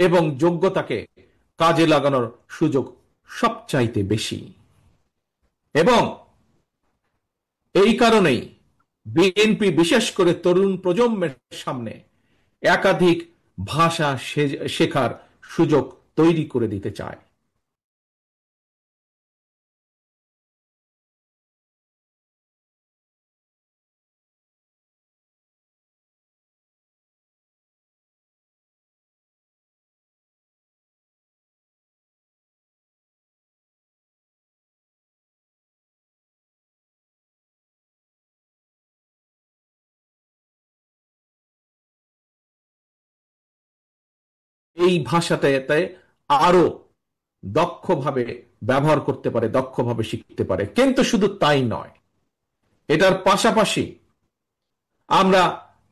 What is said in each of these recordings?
এবং যোগ্যতাকে কাজে লাগানোর সুযোগ সবচাইতে বেশি। এবং এই কারণেই বিএনপি বিশেষ করে তরুণ প্রজন্মের সামনে একাধিক ভাষা শেখার সুযোগ তৈরি করে দিতে চায়। এই ভাষাটাতে আরো দক্ষভাবে ব্যবহার করতে পারে, দক্ষভাবে শিখতে পারে। কিন্তু শুধু তাই নয়, এটার পাশাপাশি আমরা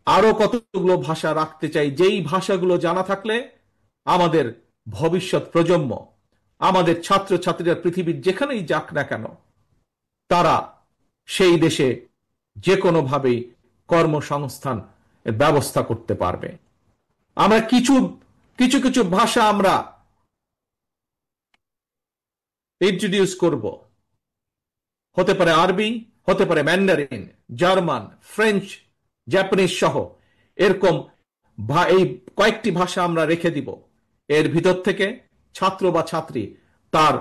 আরো কতগুলো ভাষা রাখতে চাই, যেই ভাষাগুলো জানা থাকলে আমাদের ভবিষ্যৎ প্রজন্ম, আমাদের ছাত্রছাত্রীরা পৃথিবীর যেখানেই যাক না কেন, তারা সেই দেশে যে কোনোভাবেই কর্মসংস্থান ব্যবস্থা করতে পারবে। আমরা কিছু কিছু কিছু ভাষা আমরা ইন্ট্রোডিউস করব। হতে পারে আরবি, হতে পারে ম্যান্ডারিন, জার্মান, ফ্রেঞ্চ, জাপানিজ সহ এরকম এই কয়েকটি ভাষা আমরা রেখে দিব। এর ভিতর থেকে ছাত্র বা ছাত্রী তার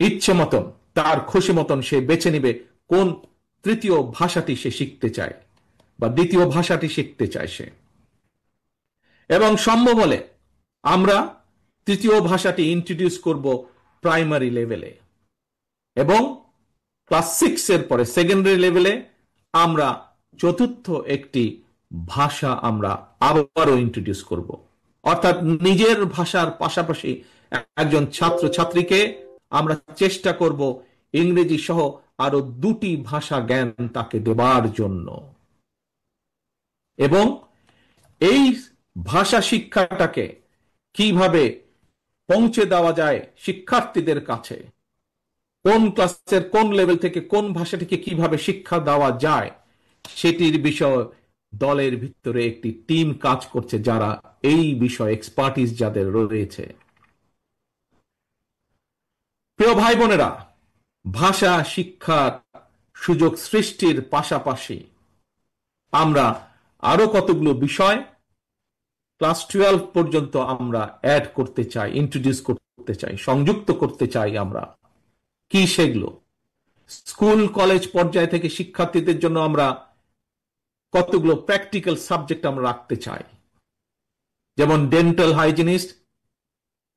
ইচ্ছে মতন, তার খুশি মতন সে বেছে নিবে কোন তৃতীয় ভাষাটি সে শিখতে চায় বা দ্বিতীয় ভাষাটি শিখতে চায় সে। এবং সম্ভব হলে আমরা তৃতীয় ভাষাটি ইন্ট্রোডিউস করব প্রাইমারি লেভেলে, এবং ক্লাস 6 এর পরে সেকেন্ডারি লেভেলে আমরা চতুর্থ একটি ভাষা আমরা আবারও ইন্ট্রোডিউস করব। অর্থাৎ নিজের ভাষার পাশাপাশি একজন ছাত্র ছাত্রীকে আমরা চেষ্টা করব ইংরেজি সহ আরো দুটি ভাষা জ্ঞান তাকে দেবার জন্য। এবং এই ভাষা শিক্ষাটাকে কিভাবে পৌঁছে দেওয়া যায় শিক্ষার্থীদের কাছে, কোন ক্লাসের কোন লেভেল থেকে কোন ভাষাটিকে কিভাবে শিক্ষা দেওয়া যায়, সেটির বিষয় দলের ভিতরে একটি টিম কাজ করছে, যারা এই বিষয়ে এক্সপার্টিস যাদের রয়েছে। প্রিয় ভাই বোনেরা, ভাষা শিক্ষার সুযোগ সৃষ্টির পাশাপাশি আমরা আরো কতগুলো বিষয় ক্লাস 12 পর্যন্ত আমরা অ্যাড করতে চাই, ইন্ট্রোডিউস করতে চাই, সংযুক্ত করতে চাই। আমরা কি সেগুলো? স্কুল কলেজ পর্যায় থেকে শিক্ষার্থীদের জন্য আমরা কতগুলো প্র্যাকটিক্যাল সাবজেক্ট আমরা রাখতে চাই, যেমন ডেন্টাল হাইজিনিস্ট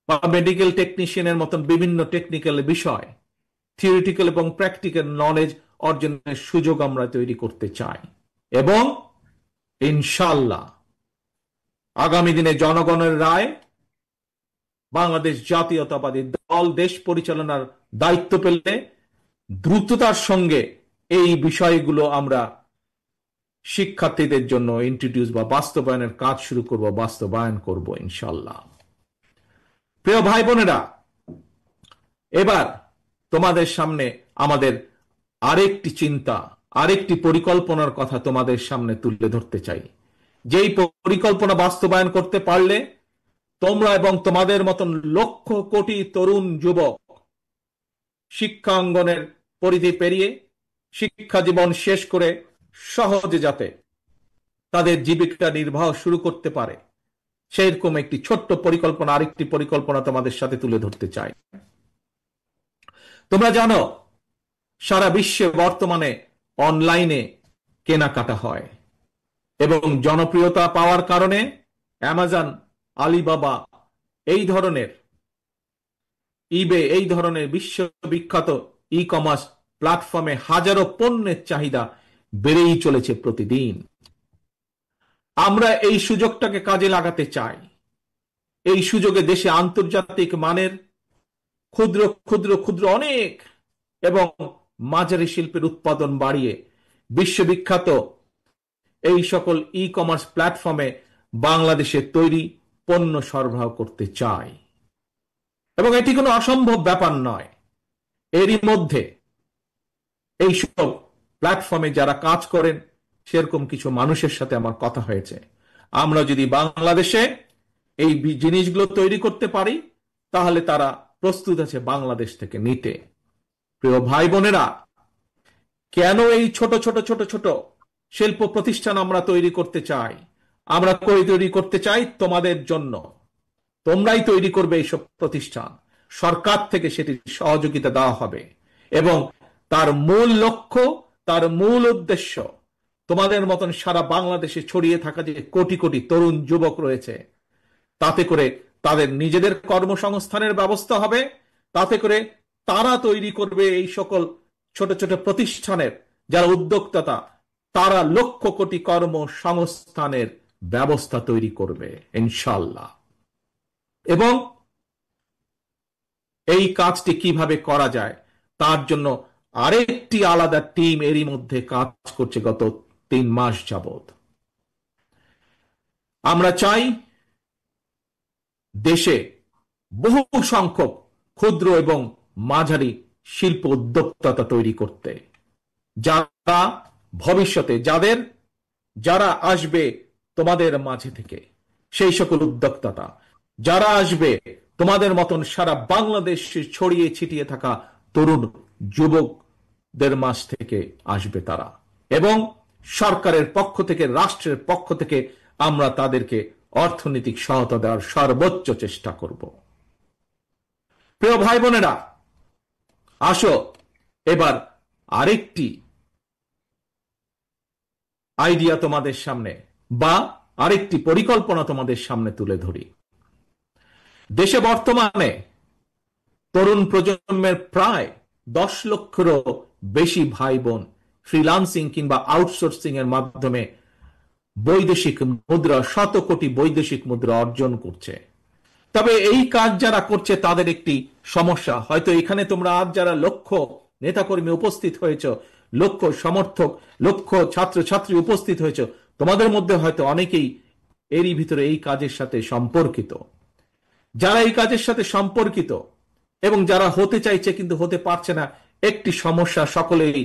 বা মেডিকেল টেকনিশিয়ানের মতন বিভিন্ন টেকনিক্যাল বিষয়, থিওরিটিক্যাল এবং প্র্যাকটিক্যাল নলেজ অর্জনের সুযোগ আমরা তৈরি করতে চাই। এবং ইনশাআল্লাহ আগামী দিনে জনগণের রায়, বাংলাদেশ জাতীয়তাবাদী দল দেশ পরিচালনার দায়িত্ব পেলে দ্রুততার সঙ্গে এই বিষয়গুলো আমরা শিক্ষার্থীদের জন্য ইন্ট্রোডিউস বা বাস্তবায়নের কাজ শুরু করব, বাস্তবায়ন করব ইনশাআল্লাহ। প্রিয় ভাই বোনেরা, এবার তোমাদের সামনে আমাদের আরেকটি চিন্তা, আরেকটি পরিকল্পনার কথা তোমাদের সামনে তুলে ধরতে চাই। যেই পরিকল্পনা বাস্তবায়ন করতে পারলে তোমরা এবং তোমাদের মতন লক্ষ কোটি তরুণ যুবক শিক্ষাঙ্গনের পরিধি পেরিয়ে শিক্ষা জীবন শেষ করে সহজে যাতে তাদের জীবিকা নির্বাহ শুরু করতে পারে, সেরকম একটি ছোট্ট পরিকল্পনা, আরেকটি পরিকল্পনা তোমাদের সাথে তুলে ধরতে চাই। তোমরা জানো সারা বিশ্বে বর্তমানে অনলাইনে কেনাকাটা হয়, এবং জনপ্রিয়তা পাওয়ার কারণে অ্যামাজন, আলিবাবা, এই ধরনের ইবে, এই ধরনের বিশ্ববিখ্যাত ই কমার্স প্ল্যাটফর্মে হাজারো পণ্যের চাহিদা বেড়েই চলেছে প্রতিদিন। আমরা এই সুযোগটাকে কাজে লাগাতে চাই। এই সুযোগে দেশে আন্তর্জাতিক মানের ক্ষুদ্র ক্ষুদ্র ক্ষুদ্র অনেক এবং মাঝারি শিল্পের উৎপাদন বাড়িয়ে বিশ্ববিখ্যাত এই সকল ই কমার্স প্ল্যাটফর্মে বাংলাদেশে তৈরি পণ্য সরবরাহ করতে চাই। এবং এটি কোনো অসম্ভব ব্যাপার নয়। এরই মধ্যে এই সব প্ল্যাটফর্মে যারা কাজ করেন সেরকম কিছু মানুষের সাথে আমার কথা হয়েছে। আমরা যদি বাংলাদেশে এই জিনিসগুলো তৈরি করতে পারি, তাহলে তারা প্রস্তুত আছে বাংলাদেশ থেকে নিতে। প্রিয় ভাই বোনেরা, কেন এই ছোট ছোট ছোট ছোট শিল্প প্রতিষ্ঠান আমরা তৈরি করতে চাই? আমরা তৈরি করতে চাই তোমাদের জন্য। তোমরাই তৈরি করবে এইসব প্রতিষ্ঠান, সরকার থেকে সেটির সহযোগিতা দেওয়া হবে, এবং তার মূল লক্ষ্য, তার মূল উদ্দেশ্য, তোমাদের মতন সারা বাংলাদেশে ছড়িয়ে থাকা যে কোটি কোটি তরুণ যুবক রয়েছে, তাতে করে তাদের নিজেদের কর্মসংস্থানের ব্যবস্থা হবে, তাতে করে তারা তৈরি করবে এই সকল ছোট ছোট প্রতিষ্ঠানের যারা উদ্যোক্তা, তারা লক্ষ কোটি কর্মসংস্থানের ব্যবস্থা তৈরি করবে ইনশাল্লাহ। এবং এই কাজটি কিভাবে করা যায় তার জন্য আরেকটি আলাদা টিম এরই মধ্যে কাজ করছে গত 3 মাস যাবত। আমরা চাই দেশে বহু সংখ্যক ক্ষুদ্র এবং মাঝারি শিল্প উদ্যোক্তা তৈরি করতে, যারা ভবিষ্যতে যারা আসবে তোমাদের মাঝে থেকে, সেই সকল উদ্যোক্তা যারা আসবে তোমাদের মতন সারা বাংলাদেশে ছড়িয়ে ছিটিয়ে থাকা তরুণ যুবকদের মাঝ থেকে আসবে তারা, এবং সরকারের পক্ষ থেকে, রাষ্ট্রের পক্ষ থেকে আমরা তাদেরকে অর্থনৈতিক সহায়তা দেওয়ার সর্বোচ্চ চেষ্টা করব। প্রিয় ভাই বোনেরা, আসো এবার আরেকটি আইডিয়া তোমাদের সামনে, বা আরেকটি পরিকল্পনা তোমাদের সামনে তুলে ধরি। দেশে বর্তমানে তরুণ প্রজন্মের প্রায় 10 লক্ষেরও বেশি ভাই বোন ফ্রিল্যান্সিং কিংবা আউটসোর্সিং এর মাধ্যমে বৈদেশিক মুদ্রা, শত কোটি বৈদেশিক মুদ্রা অর্জন করছে। তবে এই কাজ যারা করছে তাদের একটি সমস্যা, হয়তো এখানে তোমরা আজ যারা লক্ষ নেতাকর্মী উপস্থিত হয়েছ, লক্ষ সমর্থক, লক্ষ ছাত্রছাত্রী উপস্থিত হয়েছ, তোমাদের মধ্যে হয়তো অনেকেই এরই ভিতরে এই কাজের সাথে সম্পর্কিত। যারা এই কাজের সাথে সম্পর্কিত এবং যারা হতে চাইছে কিন্তু হতে পারছে না, একটি সমস্যা সকলেই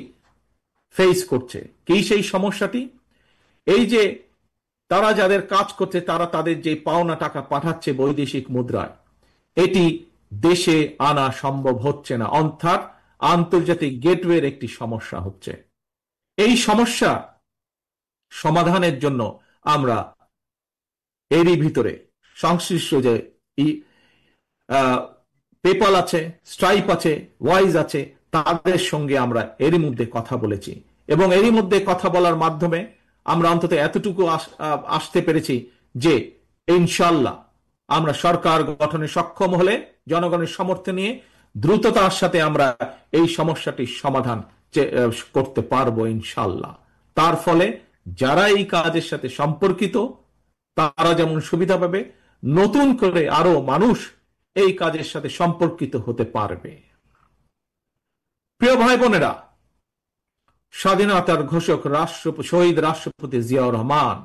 ফেস করছে। কি সেই সমস্যাটি? এই যে তারা যাদের কাজ করছে, তারা তাদের যে পাওনা টাকা পাঠাচ্ছে বৈদেশিক মুদ্রায়, এটি দেশে আনা সম্ভব হচ্ছে না, অর্থাৎ আন্তর্জাতিক গেটওয়ের একটি সমস্যা হচ্ছে। এই সমস্যা সমাধানের জন্য আমরা এরই ভিতরে সংশ্লিষ্ট যে পেপাল আছে, স্ট্রাইপ আছে, ওয়াইজ আছে, তাদের সঙ্গে আমরা এরই মধ্যে কথা বলেছি, এবং এরই মধ্যে কথা বলার মাধ্যমে আমরা অন্তত এতটুকু আসতে পেরেছি যে ইনশাল্লাহ আমরা সরকার গঠনে সক্ষম হলে জনগণের সমর্থন নিয়ে দ্রুততার সাথে আমরা এই সমস্যাটির সমাধান করতে পারবো ইনশাল্লাহ। তার ফলে যারা এই কাজের সাথে সম্পর্কিত তারা যেমন সুবিধা পাবে, নতুন করে আরো মানুষ এই কাজের সাথে সম্পর্কিত হতে পারবে। প্রিয় ভাই বোনেরা, স্বাধীনতার ঘোষক শহীদ রাষ্ট্রপতি জিয়াউর রহমান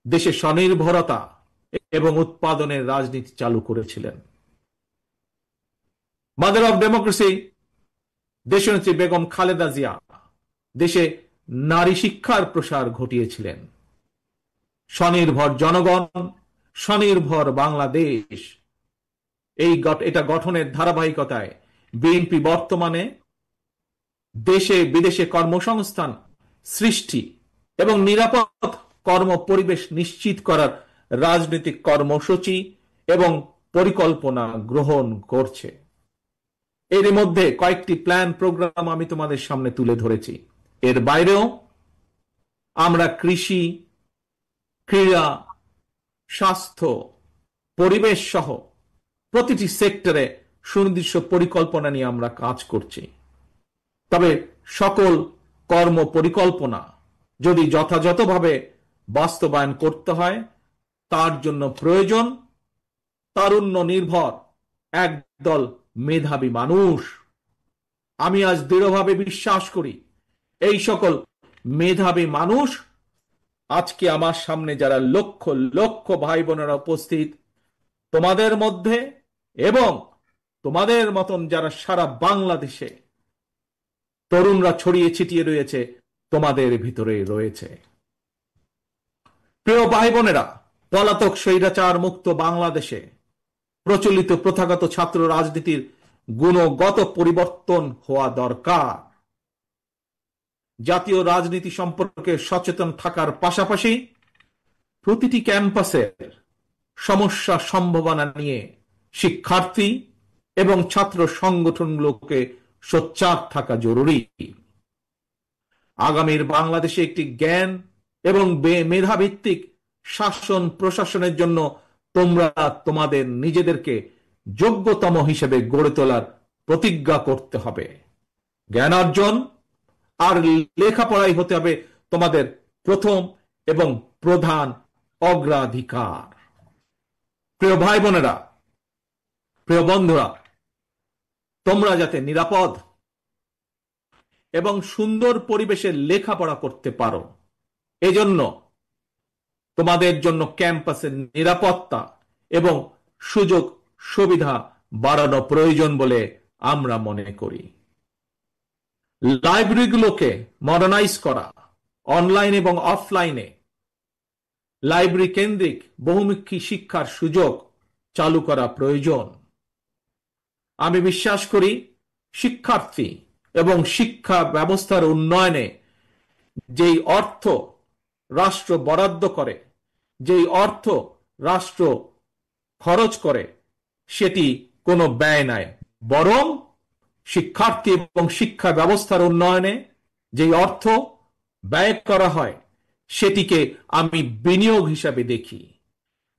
দেশে স্বনির্ভরতা এবং উৎপাদনের রাজনীতি চালু করেছিলেন। মাদার অব ডেমোক্রেসি দেশনেত্রী বেগম খালেদা জিয়া দেশে নারী শিক্ষার প্রসার ঘটিয়েছিলেন। স্বনির্ভর জনগণ, স্বনির্ভর বাংলাদেশ, এটা গঠনের ধারাবাহিকতায় বিএনপি বর্তমানে দেশে বিদেশে কর্মসংস্থান সৃষ্টি এবং নিরাপদ কর্ম পরিবেশ নিশ্চিত করার রাজনৈতিক কর্মসূচি এবং পরিকল্পনা গ্রহণ করছে। এর মধ্যে কয়েকটি প্ল্যান প্রোগ্রাম আমি তোমাদের সামনে তুলে ধরেছি। এর বাইরেও আমরা কৃষি, ক্রীড়া, স্বাস্থ্য, পরিবেশ সহ প্রতিটি সেক্টরে সুনির্দিষ্ট পরিকল্পনা নিয়ে আমরা কাজ করছি। তবে সকল কর্ম পরিকল্পনা যদি যথাযথভাবে বাস্তবায়ন করতে হয়, তার জন্য প্রয়োজন তারুণ্য নির্ভর একদল মেধাবী মানুষ। আমি আজ দৃঢ়ভাবে বিশ্বাস করি এই সকল মেধাবী মানুষ আজকে আমার সামনে যারা লক্ষ লক্ষ ভাই বোনেরা উপস্থিত, তোমাদের মধ্যে এবং তোমাদের মতন যারা সারা বাংলাদেশে তরুণরা ছড়িয়ে ছিটিয়ে রয়েছে, তোমাদের ভিতরে রয়েছে। প্রিয় ভাই বোনেরা, পলাতক স্বৈরাচার মুক্ত বাংলাদেশে প্রচলিত প্রথাগত ছাত্র রাজনীতির গুণগত পরিবর্তন হওয়া দরকার। জাতীয় রাজনীতি সম্পর্কে সচেতন থাকার পাশাপাশি প্রতিটি ক্যাম্পাসের সমস্যা সম্ভাবনা নিয়ে শিক্ষার্থী এবং ছাত্র সংগঠনগুলোকে সোচ্চার থাকা জরুরি। আগামীর বাংলাদেশে একটি জ্ঞান এবং মেধাভিত্তিক শাসন প্রশাসনের জন্য তোমরা তোমাদের নিজেদেরকে যোগ্যতম হিসেবে গড়ে তোলার প্রতিজ্ঞা করতে হবে। জ্ঞান অর্জন আর লেখাপড়াই হতে হবে তোমাদের প্রথম এবং প্রধান অগ্রাধিকার। প্রিয় ভাই বোনেরা, প্রিয় বন্ধুরা, তোমরা যাতে নিরাপদ এবং সুন্দর পরিবেশে লেখাপড়া করতে পারো, এজন্য তোমাদের জন্য ক্যাম্পাসের নিরাপত্তা এবং সুযোগ সুবিধা বাড়ানো প্রয়োজন বলে আমরা মনে করি। লাইব্রেরিগুলোকে মডার্নাইজ করা, অনলাইন এবং অফলাইনে লাইব্রেরি কেন্দ্রিক বহুমুখী শিক্ষার সুযোগ চালু করা প্রয়োজন। আমি বিশ্বাস করি শিক্ষার্থী এবং শিক্ষা ব্যবস্থার উন্নয়নে যেই অর্থ রাষ্ট্র বরাদ্দ করে, যেই অর্থ রাষ্ট্র খরচ করে, সেটি কোনো ব্যয় নয়, বরং শিক্ষার্থী এবং শিক্ষা ব্যবস্থার উন্নয়নে যেই অর্থ ব্যয় করা হয় সেটিকে আমি বিনিয়োগ হিসাবে দেখি,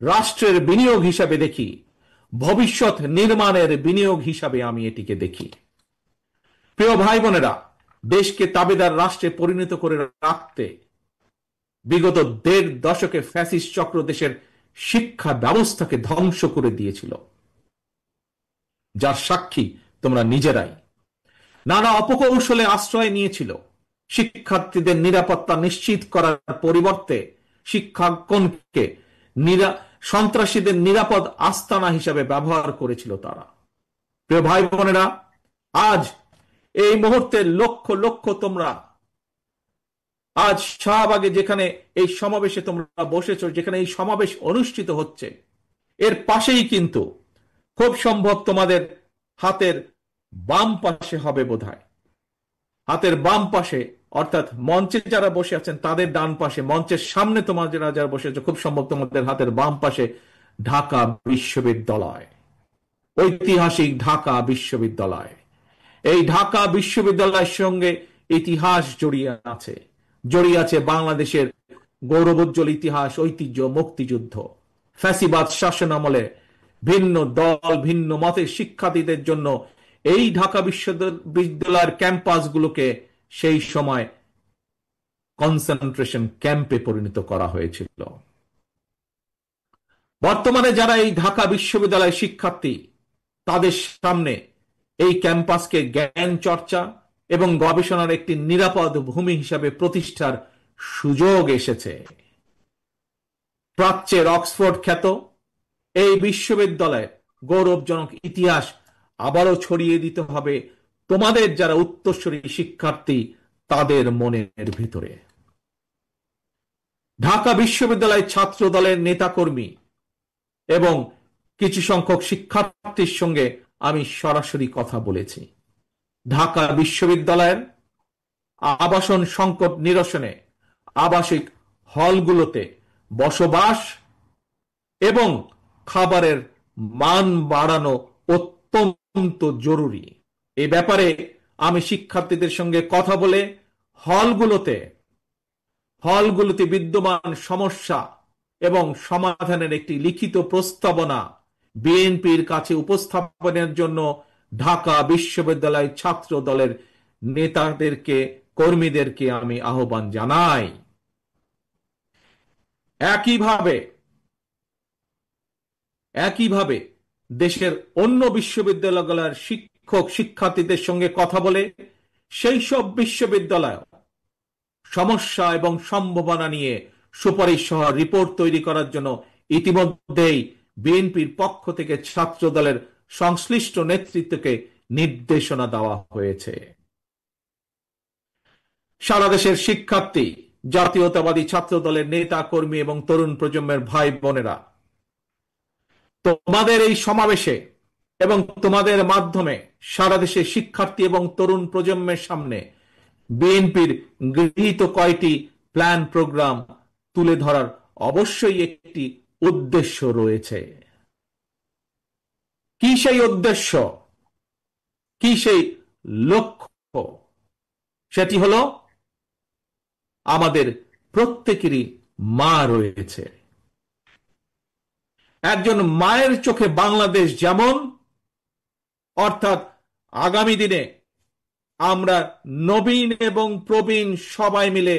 রাষ্ট্রের বিনিয়োগ হিসাবে দেখি, ভবিষ্যৎ নির্মাণের বিনিয়োগ হিসাবে আমি এটিকে দেখি। প্রিয় ভাই বোনেরা, দেশকে তাবেদার রাষ্ট্রে পরিণত করে রাখতে বিগত ১.৫ দশকে ফ্যাসিস্ট চক্র দেশের শিক্ষা ব্যবস্থাকে ধ্বংস করে দিয়েছিল, যার সাক্ষী তোমরা নিজেরাই। নানা অপকৌশলে আশ্রয় নিয়েছিল। শিক্ষার্থীদের নিরাপত্তা নিশ্চিত করার পরিবর্তে শিক্ষাঙ্গনকে সন্ত্রাসীদের নিরাপদ আস্তানা হিসাবে ব্যবহার করেছিল তারা। প্রিয় ভাই বোনেরা, আজ এই মুহূর্তে লক্ষ লক্ষ তোমরা আজ শাহবাগে যেখানে এই সমাবেশে তোমরা বসেছ, যেখানে এই সমাবেশ অনুষ্ঠিত হচ্ছে, এর পাশেই কিন্তু খুব সম্ভব তোমাদের হাতের বাম পাশে হবে বোধহয়, হাতের বাম পাশে অর্থাৎ মঞ্চে যারা বসে আছেন তাদের ডান পাশে, মঞ্চের সামনে তোমরা যারা বসে আছো খুব সম্ভব তোমাদের হাতের বাম পাশে ঢাকা বিশ্ববিদ্যালয়, ঐতিহাসিক ঢাকা বিশ্ববিদ্যালয়। এই ঢাকা বিশ্ববিদ্যালয়ের সঙ্গে ইতিহাস জড়িয়ে আছে বাংলাদেশের গৌরবোজ্জ্বল ইতিহাস, ঐতিহ্য, মুক্তিযুদ্ধ। ফ্যাসিবাদ শাসন আমলে ভিন্ন দল ভিন্ন মতের শিক্ষার্থীদের জন্য এই ঢাকা বিশ্ববিদ্যালয়ের ক্যাম্পাসগুলোকে সেই সময় কনসেন্ট্রেশন ক্যাম্পে পরিণত করা হয়েছিল। বর্তমানে যারা এই ঢাকা বিশ্ববিদ্যালয়ের শিক্ষার্থী, তাদের সামনে এই ক্যাম্পাসকে জ্ঞান চর্চা এবং গবেষণার একটি নিরাপদ ভূমি হিসাবে প্রতিষ্ঠার সুযোগ এসেছে। প্রাচ্যের অক্সফোর্ড খ্যাত এই বিশ্ববিদ্যালয়ের গৌরবজনক ইতিহাস আবারও ছড়িয়ে দিতে হবে তোমাদের যারা উত্তরসূরি শিক্ষার্থী তাদের মনের ভিতরে। ঢাকা বিশ্ববিদ্যালয় ছাত্র দলের নেতাকর্মী এবং কিছু সংখ্যক শিক্ষার্থীর সঙ্গে আমি সরাসরি কথা বলেছি। ঢাকা বিশ্ববিদ্যালয়ের আবাসন সংকট নিরসনে আবাসিক হলগুলোতে বসবাস এবং খাবারের মান বাড়ানো অত্যন্ত জরুরি। এ ব্যাপারে আমি শিক্ষার্থীদের সঙ্গে কথা বলে হলগুলোতে বিদ্যমান সমস্যা এবং সমাধানের একটি লিখিত প্রস্তাবনা বিএনপির কাছে উপস্থাপনের জন্য ঢাকা বিশ্ববিদ্যালয় ছাত্র দলের নেতাদেরকে, কর্মীদেরকে আমি আহ্বান জানাই। একইভাবে দেশের অন্য বিশ্ববিদ্যালয়গুলোর শিক্ষক শিক্ষার্থীদের সঙ্গে কথা বলে সেই সব বিশ্ববিদ্যালয় সমস্যা এবং সম্ভাবনা নিয়ে সুপারিশ সহ রিপোর্ট তৈরি করার জন্য ইতিমধ্যেই বিএনপির পক্ষ থেকে ছাত্র দলের সংশ্লিষ্ট নেতৃত্বকে নির্দেশনা দেওয়া হয়েছে। সারা দেশের শিক্ষার্থী জাতীয়তাবাদী ছাত্র দলের নেতা কর্মী এবং তরুণ প্রজন্মের ভাই বোনেরা, তোমাদের এই সমাবেশে এবং তোমাদের মাধ্যমে সারা দেশে শিক্ষার্থী এবং তরুণ প্রজন্মের সামনে বিএনপির গৃহীত কয়টি প্ল্যান প্রোগ্রাম তুলে ধরার অবশ্যই একটি উদ্দেশ্য রয়েছে। কি সেই উদ্দেশ্য, কি সেই লক্ষ্য? সেটি হলো, আমাদের প্রত্যেকেরই মা রয়েছে। একজন মায়ের চোখে বাংলাদেশ যেমন, অর্থাৎ আগামী দিনে আমরা নবীন এবং প্রবীণ সবাই মিলে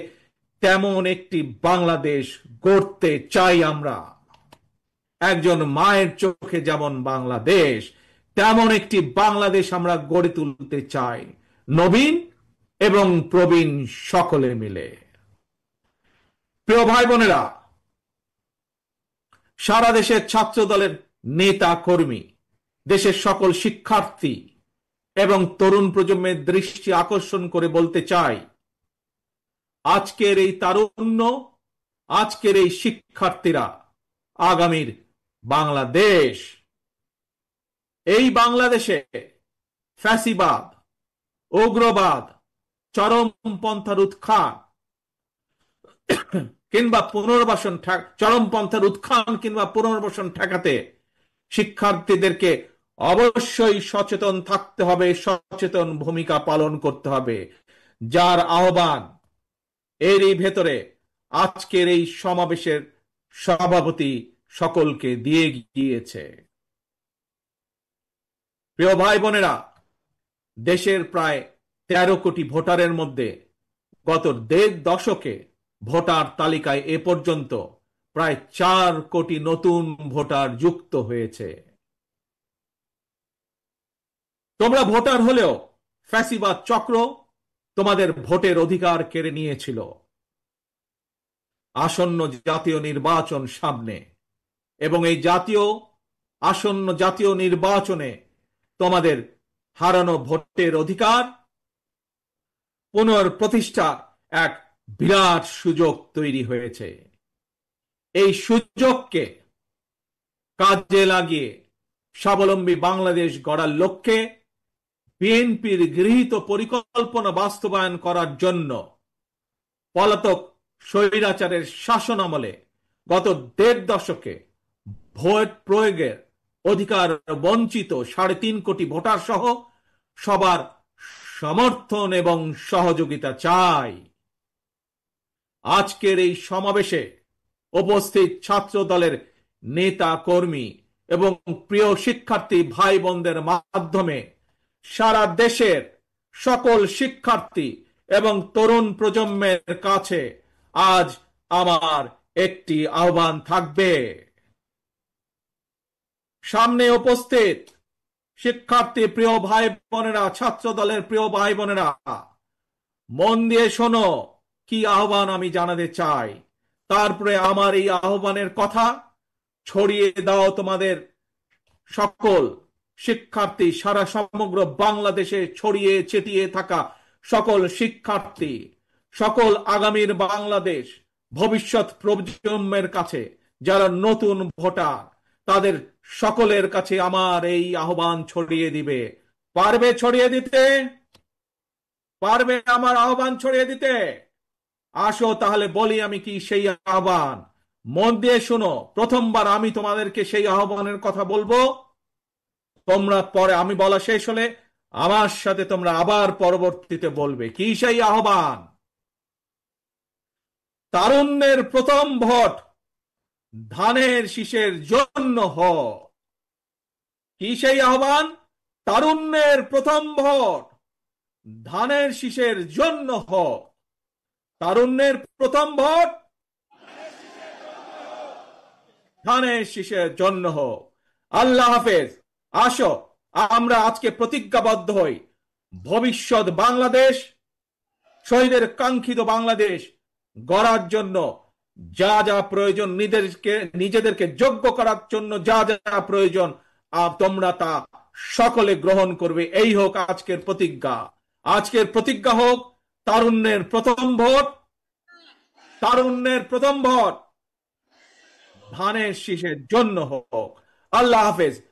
তেমন একটি বাংলাদেশ গড়তে চাই। আমরা একজন মায়ের চোখে যেমন বাংলাদেশ, তেমন একটি বাংলাদেশ আমরা গড়ে তুলতে চাই, নবীন এবং প্রবীণ সকলে মিলে। প্রিয় ভাই বোনেরা, সারা দেশের ছাত্র দলের নেতা কর্মী, দেশের সকল শিক্ষার্থী এবং তরুণ প্রজন্মের দৃষ্টি আকর্ষণ করে বলতে চাই, আজকের এই তারুণ্য, আজকের এই শিক্ষার্থীরা আগামীর বাংলাদেশ। এই বাংলাদেশে ফ্যাসিবাদ, উগ্রবাদ, চরমপন্থার উত্থান কিংবা পুনর্বাসন, চরমপন্থার উত্থান কিংবা পুনর্বাসন ঠেকাতে শিক্ষার্থীদেরকে অবশ্যই সচেতন থাকতে হবে, সচেতন ভূমিকা পালন করতে হবে, যার আহ্বান এরই ভেতরে আজকের এই সমাবেশের সভাপতি সকলকে দিয়ে গিয়েছে। প্রিয় ভাই বোনেরা, দেশের প্রায় 13 কোটি ভোটারের মধ্যে গত 1.5 দশকে ভোটার তালিকায় এ পর্যন্ত প্রায় 4 কোটি নতুন ভোটার যুক্ত হয়েছে। তোমরা ভোটার হলেও ফ্যাসিবাদ চক্র তোমাদের ভোটের অধিকার কেড়ে নিয়েছিল। আসন্ন জাতীয় নির্বাচন সামনে, এবং এই আসন্ন জাতীয় নির্বাচনে তোমাদের হারানো ভোটের অধিকার পুনঃপ্রতিষ্ঠা এক বিরাট সুযোগ তৈরি হয়েছে। এই সুযোগকে কাজে লাগিয়ে স্বাবলম্বী বাংলাদেশ গড়ার লক্ষ্যে বিএনপির গৃহীত পরিকল্পনা বাস্তবায়ন করার জন্য পলাতক স্বৈরাচারের শাসন আমলে গত 1.5 দশকে ভোট প্রয়োগের অধিকার বঞ্চিত 3.5 কোটি ভোটার সহ সবার সমর্থন এবং সহযোগিতা চাই। আজকের এই সমাবেশে উপস্থিত ছাত্র দলের নেতা কর্মী এবং প্রিয় শিক্ষার্থী ভাই বোনদের মাধ্যমে সারা দেশের সকল শিক্ষার্থী এবং তরুণ প্রজন্মের কাছে আজ আমার একটি আহ্বান থাকবে। সামনে উপস্থিত শিক্ষার্থী প্রিয় ভাই বোনেরা, ছাত্র দলের প্রিয় ভাই বোনেরা, মন দিয়ে শোনো কি আহ্বান আমি জানাতে চাই। তারপরে আমার এই আহ্বানের কথা ছড়িয়ে দাও তোমাদের সকল শিক্ষার্থী, সারা সমগ্র বাংলাদেশে ছড়িয়ে ছিটিয়ে থাকা সকল শিক্ষার্থী, সকল আগামীর বাংলাদেশ ভবিষ্যৎ প্রজন্মের কাছে যারা নতুন ভোটার, তাদের সকলের কাছে আমার এই আহ্বান ছড়িয়ে দিবে। পারবে ছড়িয়ে দিতে? পারবে আমার আহ্বান ছড়িয়ে দিতে? আসো তাহলে বলি আমি কি সেই আহ্বান। মন দিয়ে শোনো, প্রথমবার আমি তোমাদেরকে সেই আহ্বানের কথা বলবো, তোমরা পরে আমি বলা শেষ হলে আমার সাথে তোমরা আবার পরবর্তীতে বলবে। কি সেই আহ্বান? তারুণ্যের প্রথম ভোট ধানের শীষের জন্য হোক। কি সেই আহ্বান? তারুণ্যের প্রথম ভোট ধানের শীষের জন্য হোক। তারুণ্যের প্রথম ভোট ধানের শীষের জন্য হোক। আল্লাহ হাফেজ। আসো আমরা আজকে প্রতিজ্ঞাবদ্ধ হই, ভবিষ্যৎ বাংলাদেশ, শহীদের কাঙ্ক্ষিত বাংলাদেশ গড়ার জন্য যা যা প্রয়োজন, নিজেদেরকে যোগ্য করার জন্য যা যা প্রয়োজন তোমরা তা সকলে গ্রহণ করবে। এই হোক আজকের প্রতিজ্ঞা। আজকের প্রতিজ্ঞা হোক তারুণ্যের প্রথম ভোট তারুণ্যের প্রথম ভর ধানের শীষের জন্য হোক। আল্লাহ হাফেজ।